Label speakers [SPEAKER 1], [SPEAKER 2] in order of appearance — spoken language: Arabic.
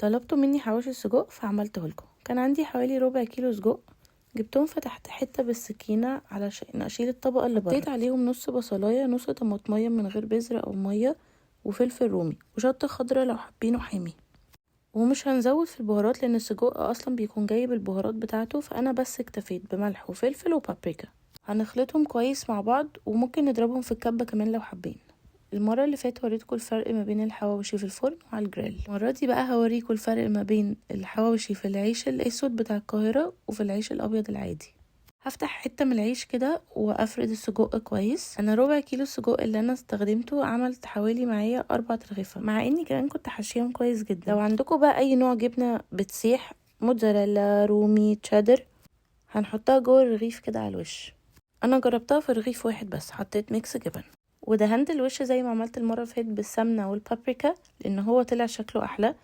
[SPEAKER 1] طلبتوا مني حواوشي السجق فعملته لكم. كان عندي حوالي ربع كيلو سجق، جبتهم فتحت حته بالسكينه علشان اشيل الطبقه اللي بره. حطيت عليهم نص بصلايه، نص طماطميه من غير بذر او ميه، وفلفل رومي وشطه خضراء لو حابينه حامي. ومش هنزود في البهارات لان السجق اصلا بيكون جايب البهارات بتاعته، فانا بس اكتفيت بملح وفلفل وبابريكا. هنخلطهم كويس مع بعض وممكن نضربهم في الكبة كمان لو حابين. المرة اللي فاتت وريتكم الفرق ما بين الحواوشي في الفرن وعلى الجريل. المرة دي بقى هوريكم الفرق ما بين الحواوشي في العيش الاسود بتاع القاهرة وفي العيش الابيض العادي. هفتح حتة من العيش كده وافرد السجق كويس. انا ربع كيلو السجق اللي انا استخدمته عملت حوالي معايا 4 رغيفة، مع اني كمان كنت حاشيهم كويس جدا. لو عندكم بقى اي نوع جبنة بتسيح، موتزاريلا، رومي، تشيدر، هنحطها جوه الرغيف كده على الوش. انا جربتها في رغيف واحد بس، حطيت ميكس جبن ودهنت الوش زي ما عملت المره اللي فاتت بالسمنه والبابريكا لان هو طلع شكله احلى.